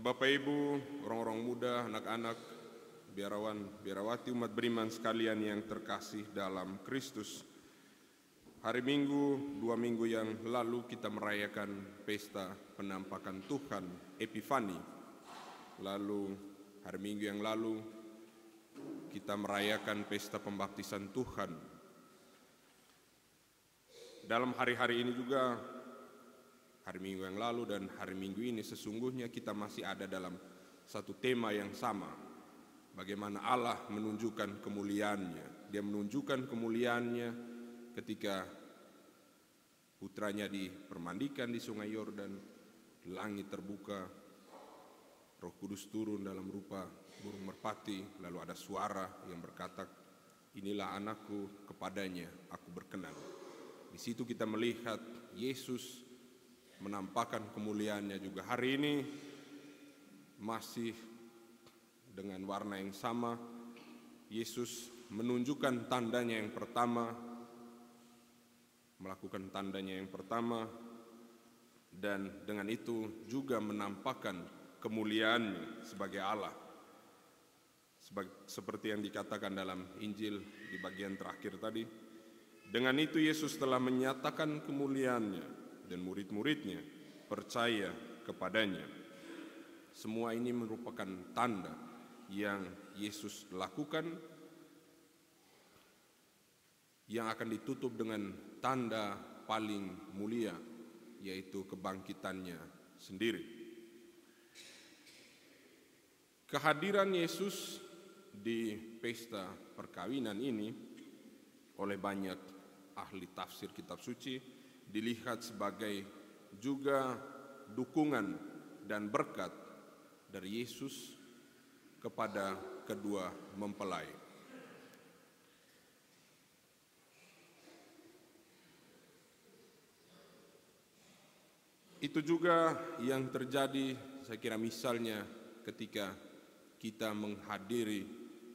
Bapak Ibu, orang-orang muda, anak-anak, biarawan, biarawati umat beriman sekalian yang terkasih dalam Kristus. Hari Minggu, 2 minggu yang lalu kita merayakan pesta penampakan Tuhan, Epifani. Lalu hari Minggu yang lalu kita merayakan pesta pembaptisan Tuhan. Dalam hari-hari ini juga, hari Minggu yang lalu dan hari Minggu ini sesungguhnya kita masih ada dalam satu tema yang sama. Bagaimana Allah menunjukkan kemuliaannya. Dia menunjukkan kemuliaannya ketika putranya dipermandikan di sungai Yordan, langit terbuka, Roh Kudus turun dalam rupa burung merpati, lalu ada suara yang berkata, "Inilah anakku, kepadanya aku berkenan." Di situ kita melihat Yesus menampakkan kemuliaannya juga. Hari ini masih dengan warna yang sama, Yesus menunjukkan tandanya yang pertama, melakukan tandanya yang pertama, dan dengan itu juga menampakkan kemuliaannya sebagai Allah. Seperti yang dikatakan dalam Injil di bagian terakhir tadi, dengan itu Yesus telah menyatakan kemuliaannya dan murid-muridnya percaya kepadanya. Semua ini merupakan tanda yang Yesus lakukan yang akan ditutup dengan tanda paling mulia, yaitu kebangkitannya sendiri. Kehadiran Yesus di pesta perkawinan ini oleh banyak ahli tafsir kitab suci dilihat sebagai juga dukungan dan berkat dari Yesus kepada kedua mempelai. Itu juga yang terjadi, saya kira, misalnya ketika kita menghadiri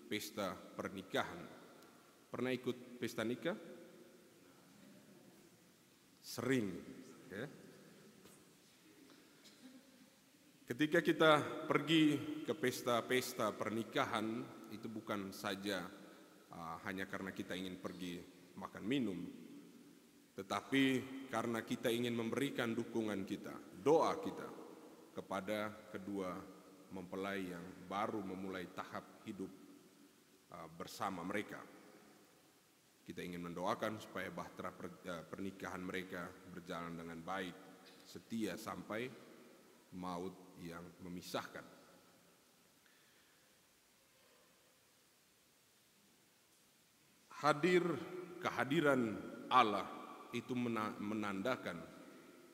pesta pernikahan. Pernah ikut pesta nikah? Sering, ya. Ketika kita pergi ke pesta-pesta pernikahan, itu bukan saja hanya karena kita ingin pergi makan minum, tetapi karena kita ingin memberikan dukungan kita, doa kita kepada kedua mempelai yang baru memulai tahap hidup bersama mereka. Kita ingin mendoakan supaya bahtera pernikahan mereka berjalan dengan baik, setia sampai maut yang memisahkan. Kehadiran Allah itu menandakan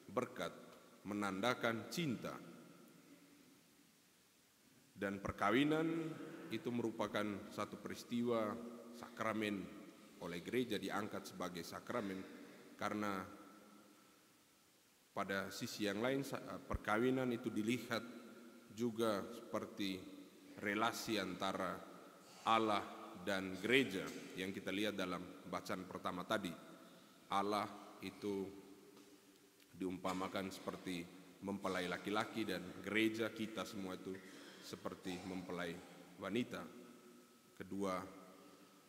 berkat, menandakan cinta. Dan perkawinan itu merupakan satu peristiwa sakramen oleh gereja, diangkat sebagai sakramen karena pada sisi yang lain perkawinan itu dilihat juga seperti relasi antara Allah dan gereja yang kita lihat dalam bacaan pertama tadi. Allah itu diumpamakan seperti mempelai laki-laki dan gereja kita semua itu seperti mempelai wanita. Kedua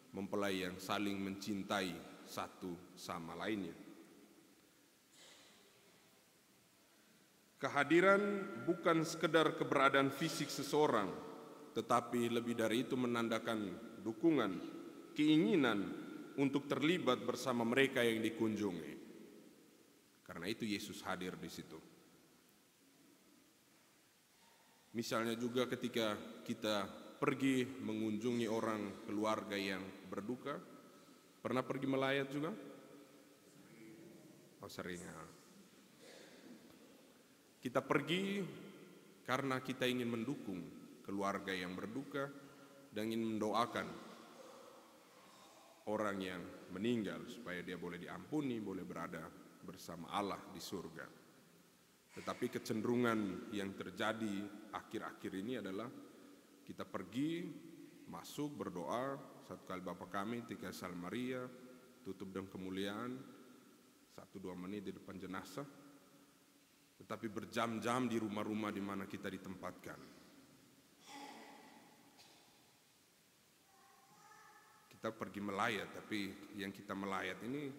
mempelai yang saling mencintai satu sama lainnya. Kehadiran bukan sekedar keberadaan fisik seseorang, tetapi lebih dari itu menandakan dukungan, keinginan untuk terlibat bersama mereka yang dikunjungi. Karena itu Yesus hadir di situ. Misalnya juga ketika kita pergi mengunjungi orang keluarga yang berduka. Pernah pergi melayat juga? Oh, sering. Kita pergi karena kita ingin mendukung keluarga yang berduka dan ingin mendoakan orang yang meninggal supaya dia boleh diampuni, boleh berada bersama Allah di surga. Tetapi kecenderungan yang terjadi akhir-akhir ini adalah kita pergi, masuk, berdoa, satu kali Bapa Kami, 3 Salve Maria, tutup dengan kemuliaan, 1-2 menit di depan jenazah. tetapi berjam-jam di rumah-rumah di mana kita ditempatkan. Kita pergi melayat, tapi yang kita melayat ini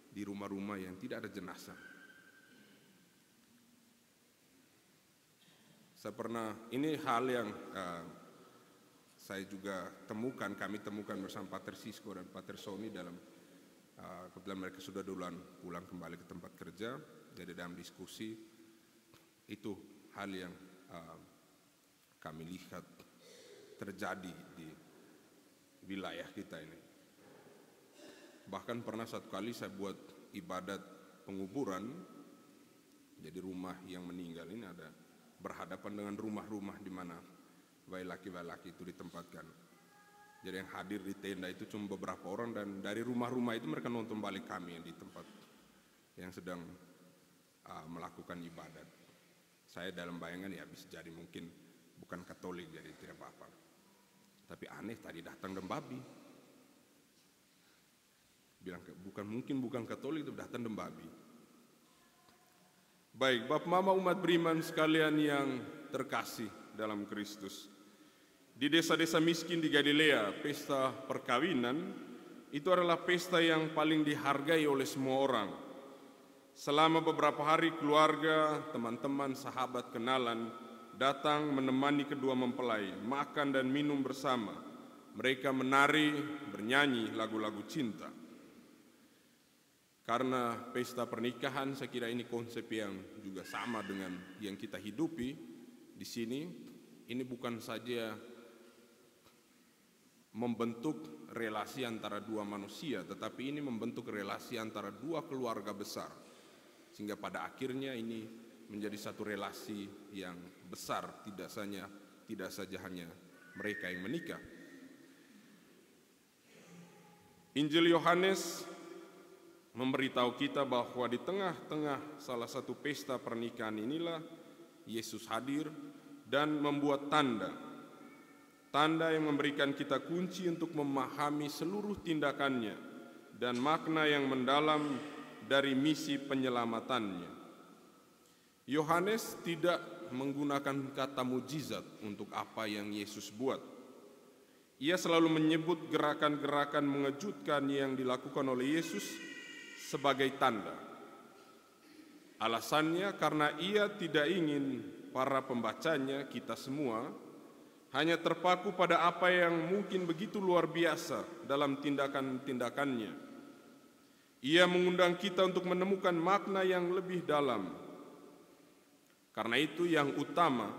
di rumah-rumah yang tidak ada jenazah. Ini hal yang saya juga temukan, kami temukan bersama Pater Sisko dan Pater Sony dalam kebetulan mereka sudah duluan pulang kembali ke tempat kerja, jadi dalam diskusi itu hal yang kami lihat terjadi di wilayah kita ini. Bahkan pernah satu kali saya buat ibadat penguburan, jadi rumah yang meninggal ini ada berhadapan dengan rumah-rumah di mana bayi laki-laki itu ditempatkan. Jadi yang hadir di tenda itu cuma beberapa orang, dan dari rumah-rumah itu mereka nonton balik kami yang di tempat yang sedang melakukan ibadat. Saya dalam bayangan ya bisa jadi mungkin bukan Katolik jadi tidak apa-apa. Tapi aneh, tadi datang dem babi. Bilang bukan Katolik, itu datang dem babi. Baik, Bapak Mama umat beriman sekalian yang terkasih dalam Kristus. Di desa-desa miskin di Galilea, pesta perkawinan itu adalah pesta yang paling dihargai oleh semua orang. Selama beberapa hari keluarga, teman-teman, sahabat, kenalan datang menemani kedua mempelai, makan dan minum bersama. Mereka menari, bernyanyi lagu-lagu cinta. Karena pesta pernikahan, saya kira ini konsep yang juga sama dengan yang kita hidupi di sini. Ini bukan saja membentuk relasi antara dua manusia, tetapi ini membentuk relasi antara dua keluarga besar. Sehingga pada akhirnya ini menjadi satu relasi yang besar, tidak saja hanya mereka yang menikah. Injil Yohanes memberitahu kita bahwa di tengah-tengah salah satu pesta pernikahan inilah Yesus hadir dan membuat tanda yang memberikan kita kunci untuk memahami seluruh tindakannya dan makna yang mendalam dari misi penyelamatannya. Yohanes tidak menggunakan kata mujizat untuk apa yang Yesus buat. Ia selalu menyebut gerakan-gerakan mengejutkan yang dilakukan oleh Yesus sebagai tanda. Alasannya karena ia tidak ingin para pembacanya, kita semua, hanya terpaku pada apa yang mungkin begitu luar biasa dalam tindakan-tindakannya. Ia mengundang kita untuk menemukan makna yang lebih dalam. Karena itu yang utama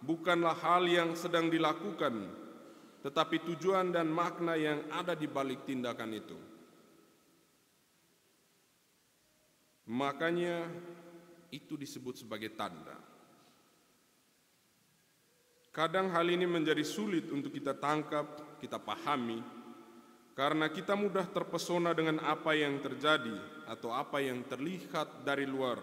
bukanlah hal yang sedang dilakukan, tetapi tujuan dan makna yang ada di balik tindakan itu. Makanya itu disebut sebagai tanda. Kadang hal ini menjadi sulit untuk kita tangkap, kita pahami, karena kita mudah terpesona dengan apa yang terjadi atau apa yang terlihat dari luar,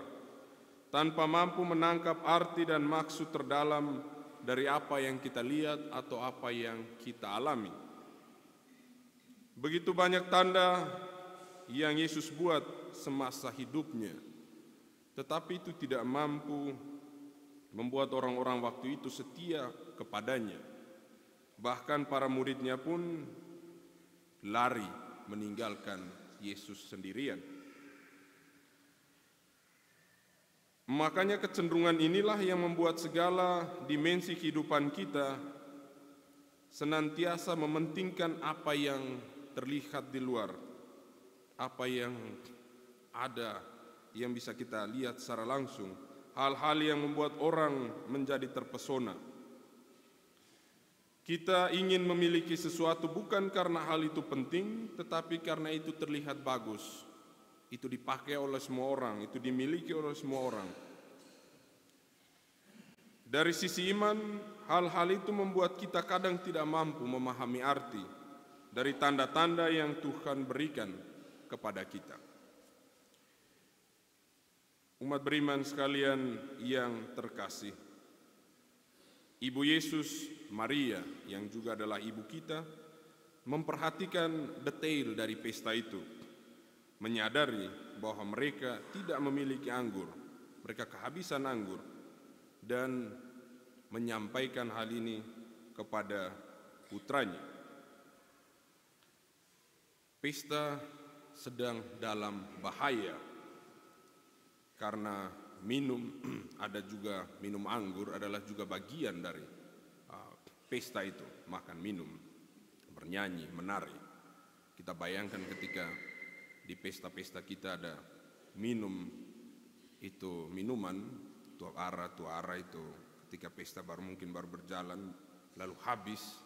tanpa mampu menangkap arti dan maksud terdalam dari apa yang kita lihat atau apa yang kita alami. Begitu banyak tanda yang Yesus buat semasa hidupnya, tetapi itu tidak mampu membuat orang-orang waktu itu setia kepadanya. Bahkan para muridnya pun lari meninggalkan Yesus sendirian. Makanya kecenderungan inilah yang membuat segala dimensi kehidupan kita senantiasa mementingkan apa yang terlihat di luar, apa yang ada yang bisa kita lihat secara langsung, hal-hal yang membuat orang menjadi terpesona. Kita ingin memiliki sesuatu bukan karena hal itu penting, tetapi karena itu terlihat bagus. Itu dipakai oleh semua orang, itu dimiliki oleh semua orang. Dari sisi iman, hal-hal itu membuat kita kadang tidak mampu memahami arti dari tanda-tanda yang Tuhan berikan kepada kita. Umat beriman sekalian yang terkasih, Ibu Yesus, Maria, yang juga adalah ibu kita, memperhatikan detail dari pesta itu, menyadari bahwa mereka tidak memiliki anggur, Mereka kehabisan anggur dan menyampaikan hal ini kepada putranya. Pesta sedang dalam bahaya karena ada juga minum anggur adalah juga bagian dari pesta itu, makan, minum, bernyanyi, menari. Kita bayangkan ketika di pesta-pesta kita ada minum itu minuman, tuara itu ketika pesta mungkin baru berjalan lalu habis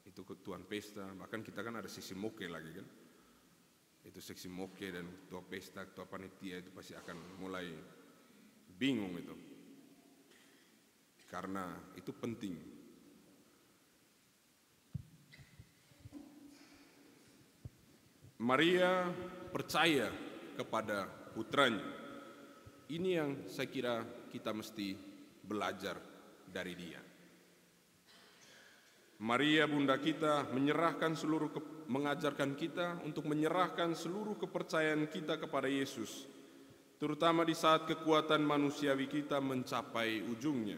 itu tuan pesta. Bahkan kita kan ada seksi moke lagi kan, itu seksi moke dan tua pesta, tua panitia itu pasti akan mulai bingung itu karena itu penting. Maria percaya kepada putranya. Ini yang saya kira kita mesti belajar dari dia. Maria bunda kita mengajarkan kita untuk menyerahkan seluruh kepercayaan kita kepada Yesus, terutama di saat kekuatan manusiawi kita mencapai ujungnya.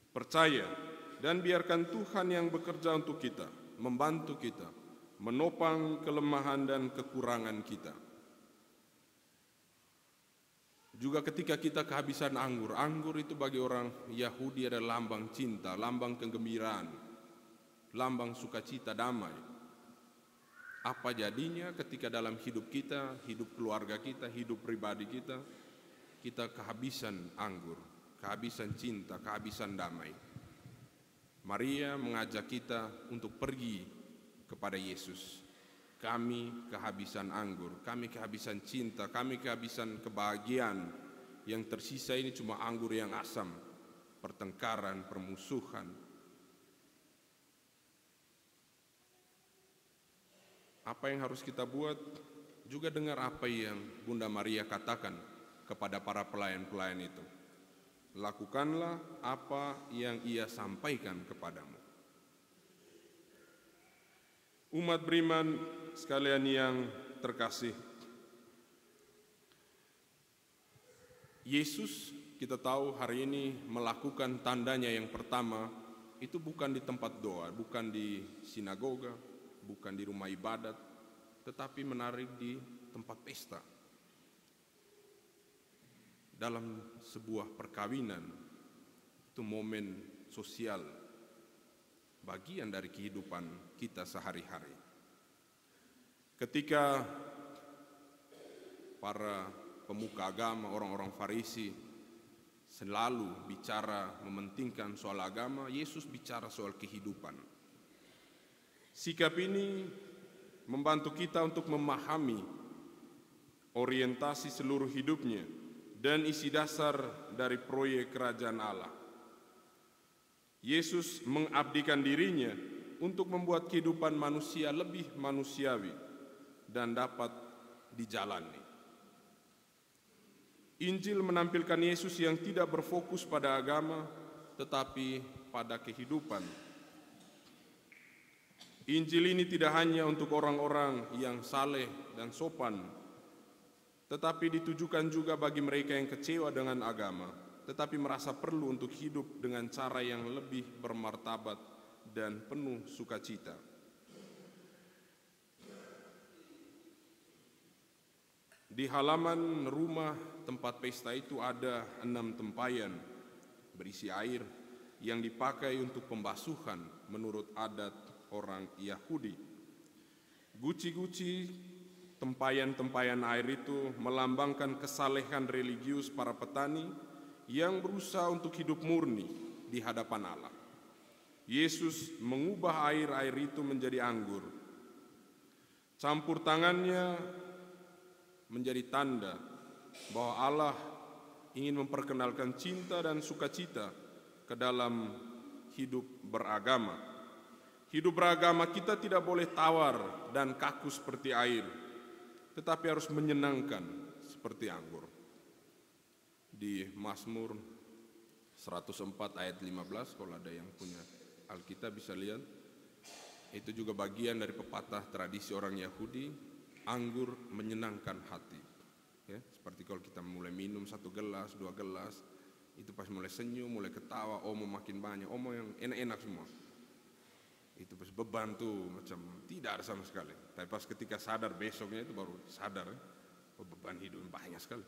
Percaya dan biarkan Tuhan yang bekerja untuk kita, membantu kita, menopang kelemahan dan kekurangan kita. Juga ketika kita kehabisan anggur itu bagi orang Yahudi adalah lambang cinta, lambang kegembiraan, lambang sukacita, damai. Apa jadinya ketika dalam hidup kita, hidup keluarga kita, hidup pribadi kita, kita kehabisan anggur, kehabisan cinta, kehabisan damai. Maria mengajak kita untuk pergi kepada Yesus. Kami kehabisan anggur, kami kehabisan cinta, kami kehabisan kebahagiaan. Yang tersisa ini cuma anggur yang asam, pertengkaran, permusuhan. Apa yang harus kita buat? Juga dengar apa yang Bunda Maria katakan kepada para pelayan-pelayan itu. Lakukanlah apa yang ia sampaikan kepadamu. Umat beriman sekalian yang terkasih, Yesus kita tahu hari ini melakukan tandanya yang pertama itu bukan di tempat doa, bukan di sinagoga, bukan di rumah ibadat, tetapi menarik di tempat pesta. Dalam sebuah perkawinan, itu momen sosial, bagian dari kehidupan kita sehari-hari. Ketika para pemuka agama, orang-orang Farisi selalu bicara mementingkan soal agama, Yesus bicara soal kehidupan. Sikap ini membantu kita untuk memahami orientasi seluruh hidupnya dan isi dasar dari proyek kerajaan Allah. Yesus mengabdikan dirinya untuk membuat kehidupan manusia lebih manusiawi dan dapat dijalani. Injil menampilkan Yesus yang tidak berfokus pada agama, tetapi pada kehidupan. Injil ini tidak hanya untuk orang-orang yang saleh dan sopan, tetapi ditujukan juga bagi mereka yang kecewa dengan agama, tetapi merasa perlu untuk hidup dengan cara yang lebih bermartabat dan penuh sukacita. Di halaman rumah tempat pesta itu ada 6 tempayan berisi air yang dipakai untuk pembasuhan menurut adat orang Yahudi. Guci-guci tempayan-tempayan air itu melambangkan kesalehan religius para petani yang berusaha untuk hidup murni di hadapan Allah. Yesus mengubah air-air itu menjadi anggur. Campur tangannya menjadi tanda bahwa Allah ingin memperkenalkan cinta dan sukacita ke dalam hidup beragama. Hidup beragama kita tidak boleh tawar dan kaku seperti air, tetapi harus menyenangkan seperti anggur. Di Mazmur 104 ayat 15, kalau ada yang punya Alkitab bisa lihat, itu juga bagian dari pepatah tradisi orang Yahudi, anggur menyenangkan hati. Ya, seperti kalau kita mulai minum 1 gelas, 2 gelas, itu pas mulai senyum, mulai ketawa, omo makin banyak, omo yang enak-enak semua. Itu pas beban tuh macam tidak ada sama sekali. Tapi pas ketika sadar besoknya itu baru sadar, beban hidup banyak sekali.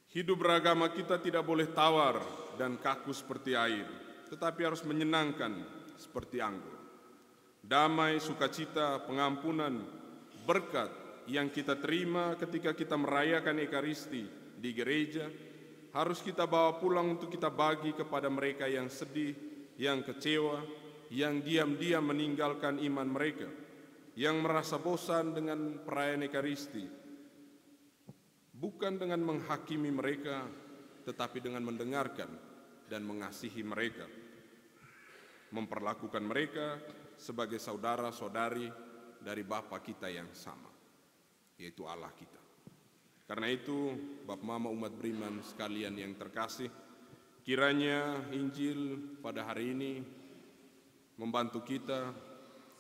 Hidup beragama kita tidak boleh tawar dan kaku seperti air, tetapi harus menyenangkan seperti anggur. Damai, sukacita, pengampunan, berkat yang kita terima ketika kita merayakan Ekaristi di gereja, harus kita bawa pulang untuk kita bagi kepada mereka yang sedih, yang kecewa, yang diam-diam meninggalkan iman mereka, yang merasa bosan dengan perayaan Ekaristi. Bukan dengan menghakimi mereka, tetapi dengan mendengarkan dan mengasihi mereka. Memperlakukan mereka sebagai saudara-saudari dari Bapa kita yang sama, yaitu Allah kita. Karena itu, Bapak Mama umat beriman sekalian yang terkasih, kiranya Injil pada hari ini membantu kita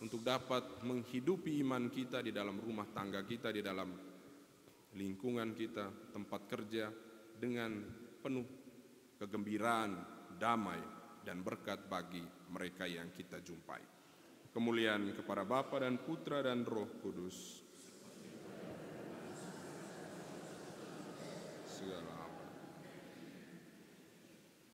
untuk dapat menghidupi iman kita di dalam rumah tangga kita, di dalam lingkungan kita, tempat kerja, dengan penuh kegembiraan, damai, dan berkat bagi mereka yang kita jumpai. Kemuliaan kepada Bapa dan Putra dan Roh Kudus. Segala